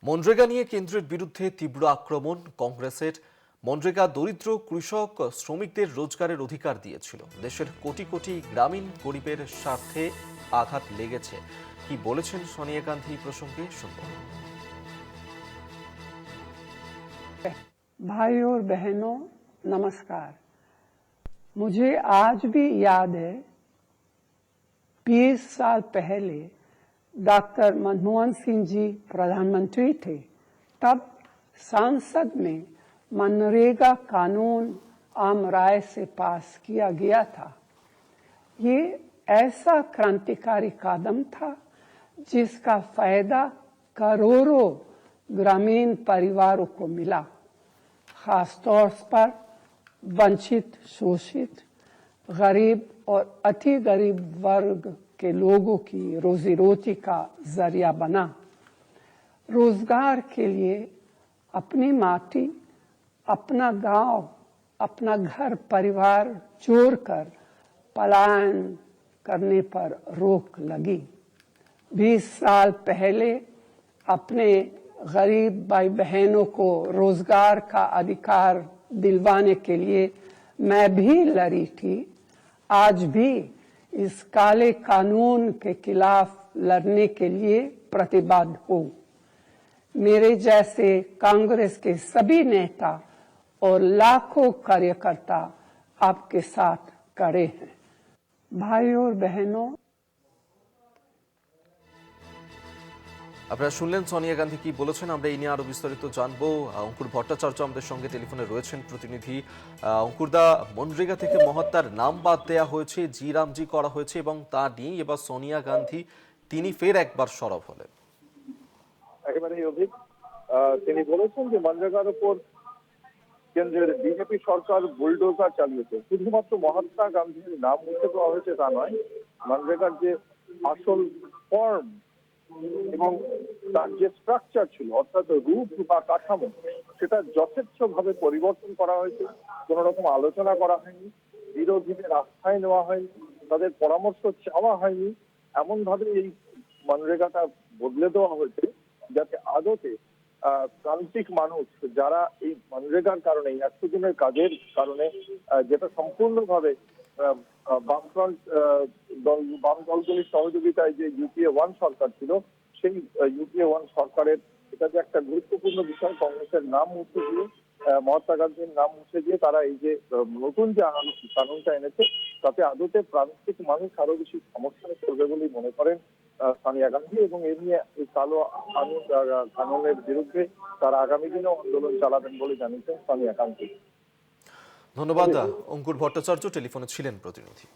মনরেগা নিয়ে কেন্দ্রের বিরুদ্ধে তীব্র আক্রমণ কংগ্রেসের। মনরেগা দরিদ্র কৃষক শ্রমিকদের রোজগারের অধিকার দিয়েছিল, দেশের কোটি কোটি গ্রামীণ গরিবের স্বার্থে আঘাত লেগেছে। কি বলেছেন সোনিয়া গান্ধী প্রসঙ্গে শুনব। भाई और बहनों नमस्कार। मुझे आज भी याद है 20 साल पहले डॉक्टर मनमोहन सिंह जी प्रधानमंत्री थे। तब संसद में मनरेगा कानून आम राय से पास किया गया था। ये ऐसा क्रांतिकारी कदम था जिसका फायदा करोड़ों ग्रामीण परिवारों को मिला, खासतौर पर वंचित, शोषित, गरीब और अति गरीब वर्ग के लोगों की रोजी रोटी का जरिया बना। रोजगार के लिए अपनी माटी, अपना गांव, अपना घर परिवार छोड़कर पलायन करने पर रोक लगी। 20 साल पहले अपने गरीब भाई बहनों को रोजगार का अधिकार दिलवाने के लिए मैं भी लड़ी थी। आज भी इस काले कानून के खिलाफ लड़ने के लिए प्रतिबद्ध हूँ। मेरे जैसे कांग्रेस के सभी नेता और लाखों कार्यकर्ता आपके साथ खड़े हैं। भाई और बहनों, আপনারা শুনলেন সোনিয়া গান্ধী কি বলেছেন। আমরা এই নিয়ে আরো বিস্তারিত জানবো। অঙ্কুর ভট্টাচার্য আমাদের সঙ্গে টেলিফোনে রয়েছেন, প্রতিনিধি। অঙ্কুরদা, মনরেগা থেকে মহাত্মার নাম বাদ দেওয়া হয়েছে, জি রামজি করা হয়েছে এবং তা নিয়ে এবার সোনিয়া গান্ধী তিনি ফের একবার সরব হলেন। একেবারেই অধিক তিনি বলেছেন যে মনরেগার উপর কেন্দ্রের বিজেপি সরকার বুলডোজার চালিয়েছে। শুধুমাত্র মহাত্মা গান্ধীর নাম মুছে দেওয়া হয়েছে তা নয়, মনরেগার যে আসল ফর্ম এবং তার যে স্ট্রাকচার ছিল, অর্থাৎ রূপ বা কাঠামো, সেটা যথেচ্ছভাবে পরিবর্তন করা হয়েছে। কোন রকম আলোচনা করা হয়নি, বিরোধীদের আস্থায় নেওয়া হয়নি, তাদের পরামর্শ চাওয়া হয়নি। এমন ভাবে এই মনরেগাটা বদলে দেওয়া হয়েছে যাতে আদতে প্রান্তিক মানুষ যারা এই মনরেগার কারণে, 100 দিনের কাজের কারণে, যেটা সম্পূর্ণভাবে বামফ্রন্ট বাম দলগুলির সহযোগিতায় যে ইউপিএ 1 সরকার ছিল, সেই ইউপিএ 1 সরকারের এটা যে একটা গুরুত্বপূর্ণ বিষয়, কংগ্রেসের নাম মুছে দিয়ে, মহাত্মা গান্ধীর নাম মুছে দিয়ে তারা এই যে নতুন যে কানুনটা এনেছে, তাতে আদতে প্রান্তিক মানুষ আরো বেশি সমস্যায় পড়বে বলেই মনে করেন সোনিয়া গান্ধী। এবং এ নিয়ে এই কালো কানুনের বিরুদ্ধে তারা আগামী দিনেও আন্দোলন চালাবেন বলে জানিয়েছেন সোনিয়া গান্ধী। ধন্যবাদ। অঙ্কুর ভট্টাচার্য টেলিফোনে ছিলেন প্রতিনিধি।